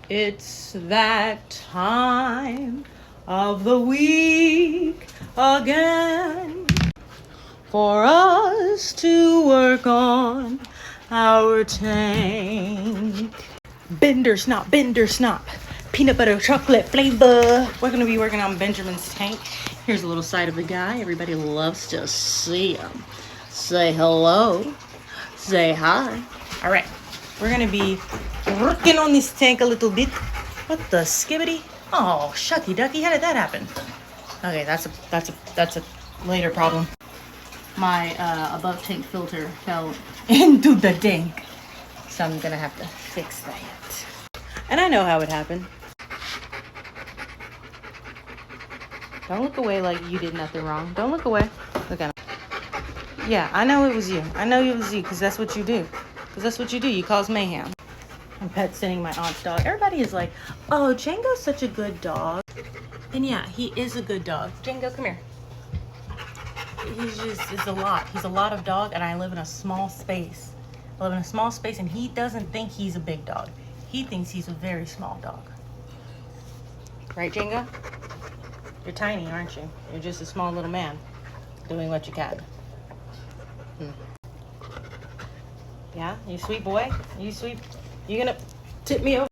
It's that time of the week again for us to work on our tank. Bender snop, peanut butter chocolate flavor. We're gonna be working on Benjamin's tank. Here's a little side of the guy. Everybody loves to see him. Say hello. Say hi. All right, we're gonna be working on this tank a little bit. What the skibbity? Oh, shucky ducky, how did that happen? Okay, that's a later problem. My above tank filter fell into the tank, so I'm gonna have to fix that. And I know how it happened. Don't look away like you did nothing wrong. Don't look away. Look at him. Yeah, I know it was you. I know it was you because that's what you do. Because that's what you do. You cause mayhem. I'm pet sitting my aunt's dog. Everybody is like, oh, Django's such a good dog. And yeah, he is a good dog. Django, come here. It's a lot. He's a lot of dog, and I live in a small space. I live in a small space, and he doesn't think he's a big dog. He thinks he's a very small dog. Right, Django? You're tiny, aren't you? You're just a small little man doing what you can. Yeah, you sweet boy? You sweet? You gonna tip me over?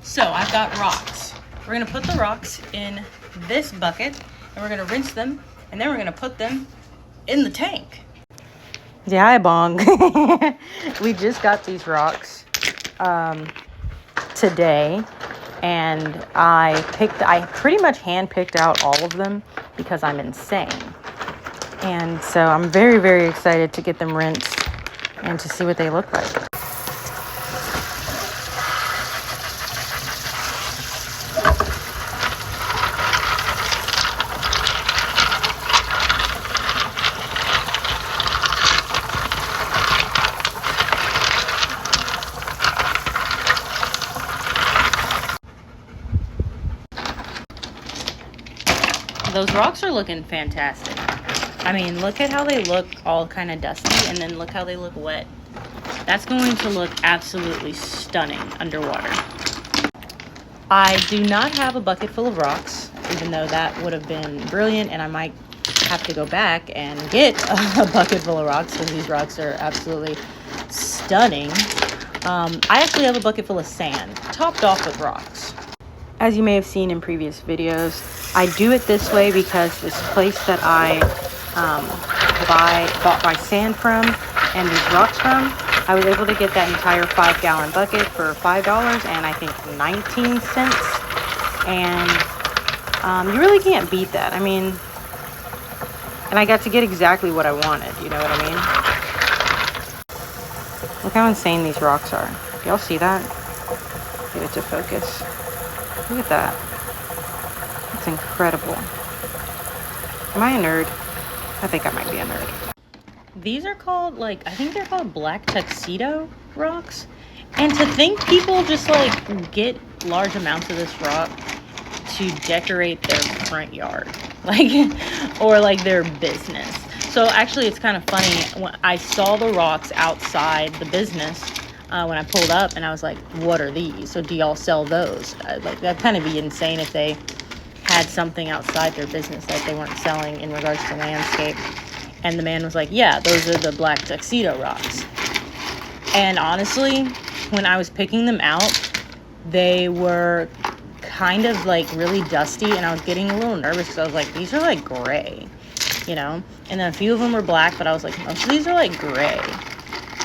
So I've got rocks. We're gonna put the rocks in this bucket, and we're gonna rinse them, and then we're gonna put them in the tank. Yeah, hi, Bong. We just got these rocks today, and I pretty much hand-picked out all of them because I'm insane. And so I'm very, very excited to get them rinsed and to see what they look like. Those rocks are looking fantastic. I mean, look at how they look all kind of dusty, and then look how they look wet. That's going to look absolutely stunning underwater. I do not have a bucket full of rocks, even though that would have been brilliant, and I might have to go back and get a bucket full of rocks because these rocks are absolutely stunning. I actually have a bucket full of sand, topped off with rocks. As you may have seen in previous videos, I do it this way because this place that I bought my sand from and these rocks from, I was able to get that entire 5-gallon bucket for $5 and I think 19 cents. And you really can't beat that. I mean, and I got to get exactly what I wanted, you know what I mean? Look how insane these rocks are. Y'all see that? Get it to focus. Look at that. That's incredible. Am I a nerd? I think I might be a nerd. These are called, I think they're called black tuxedo rocks. And to think people just, get large amounts of this rock to decorate their front yard. Or, their business. So, actually, it's kind of funny. When I saw the rocks outside the business, when I pulled up, and I was like, what are these? So do y'all sell those? That'd kind of be insane if they had something outside their business that they weren't selling in regards to landscape. And the man was like, yeah, those are the black tuxedo rocks. And honestly, when I was picking them out, they were kind of really dusty, and I was getting a little nervous because I was like, these are gray, you know? And then a few of them were black, but I was like, most of these are gray.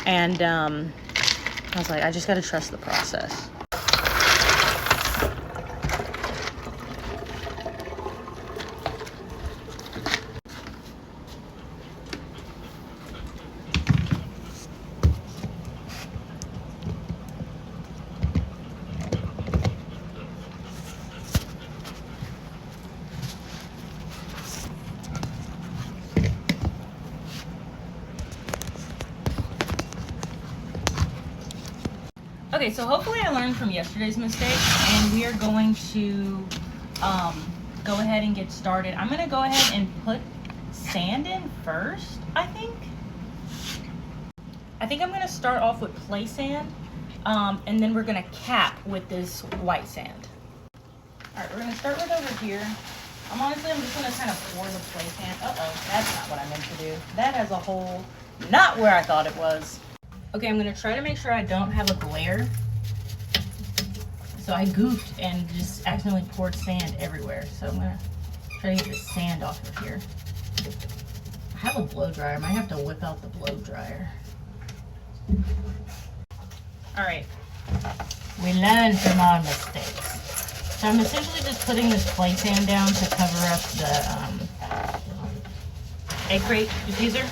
And I was like, I just gotta trust the process. Okay, so hopefully I learned from yesterday's mistake, and we are going to go ahead and get started. I'm going to go ahead and put sand in first, I think. I think I'm going to start off with play sand, And then we're gonna cap with this white sand. All right, we're gonna start right over here. I'm just gonna kind of pour the play sand. Uh-oh, that's not what I meant to do. That has a hole, not where I thought it was. Okay, I'm gonna try to make sure I don't have a glare. So I goofed and just accidentally poured sand everywhere. So I'm gonna try to get the sand off of here. I have a blow dryer. I might have to whip out the blow dryer. All right, we learned from our mistakes. So I'm essentially just putting this play sand down to cover up the egg crate diffuser.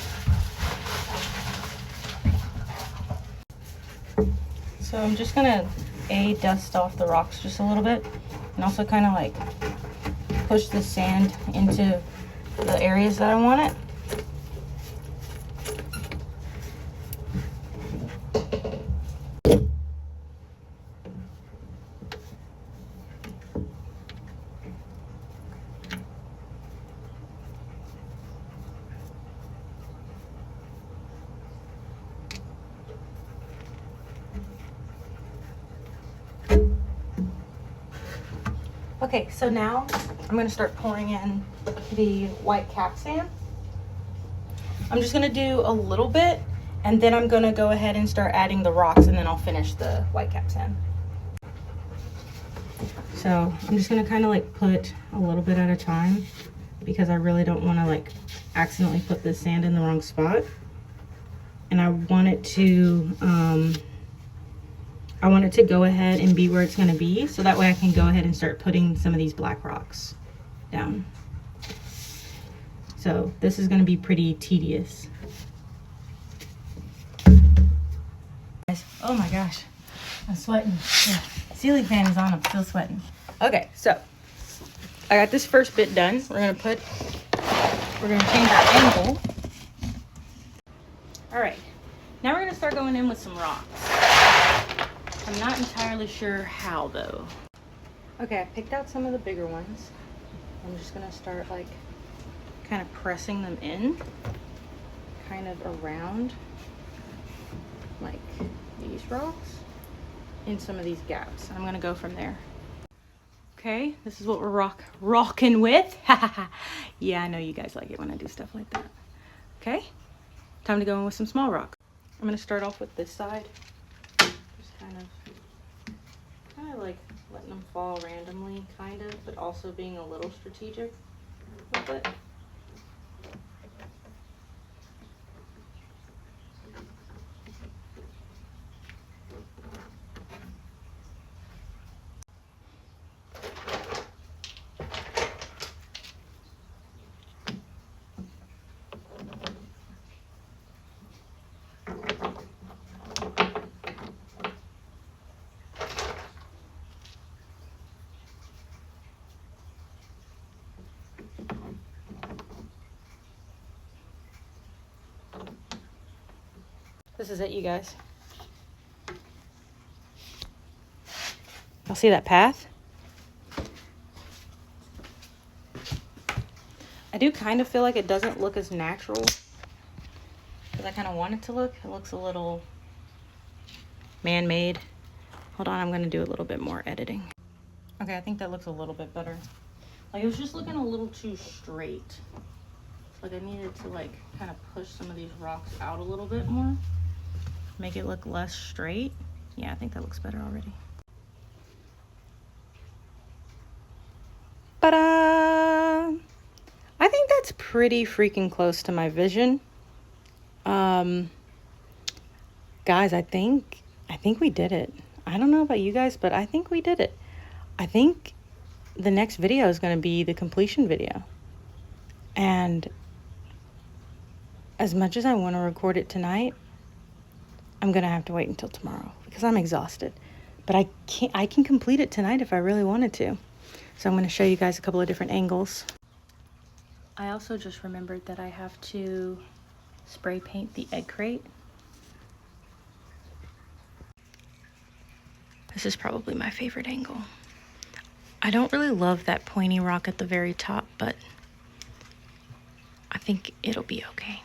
So I'm just gonna dust off the rocks just a little bit, and also kind of like push the sand into the areas that I want it. Okay, so now I'm going to start pouring in the white cap sand. I'm just going to do a little bit, and then I'm going to go ahead and start adding the rocks, and then I'll finish the white cap sand. So I'm just going to kind of like put a little bit at a time, because I really don't want to like accidentally put the sand in the wrong spot. And I want it to go ahead and be where it's going to be, so that way I can go ahead and start putting some of these black rocks down. So this is going to be pretty tedious. Oh my gosh, I'm sweating. Yeah. Ceiling fan is on, I'm still sweating. Okay, so I got this first bit done. We're going to change our angle. All right, now we're going to start going in with some rocks. I'm not entirely sure how though. Okay, I picked out some of the bigger ones. I'm just gonna start like kind of pressing them in, kind of around like these rocks in some of these gaps. I'm gonna go from there. Okay, this is what we're rocking with. Yeah, I know you guys like it when I do stuff like that. Okay, time to go in with some small rock. I'm gonna start off with this side. Kind of like letting them fall randomly, kind of, but also being a little strategic with it. This is it, you guys. Y'all see that path? I do kind of feel like it doesn't look as natural as I kind of want it to look. It looks a little man-made. Hold on, I'm going to do a little bit more editing. Okay, I think that looks a little bit better. Like, it was just looking a little too straight. Like, I needed to, like, kind of push some of these rocks out a little bit more. Make it look less straight. Yeah, I think that looks better already. Ta-da! I think that's pretty freaking close to my vision. Guys, I think we did it. I don't know about you guys, but I think we did it. I think the next video is going to be the completion video. And as much as I want to record it tonight, I'm going to have to wait until tomorrow because I'm exhausted. But I can complete it tonight if I really wanted to. So I'm going to show you guys a couple of different angles. I also just remembered that I have to spray paint the egg crate. This is probably my favorite angle. I don't really love that pointy rock at the very top, but I think it'll be okay.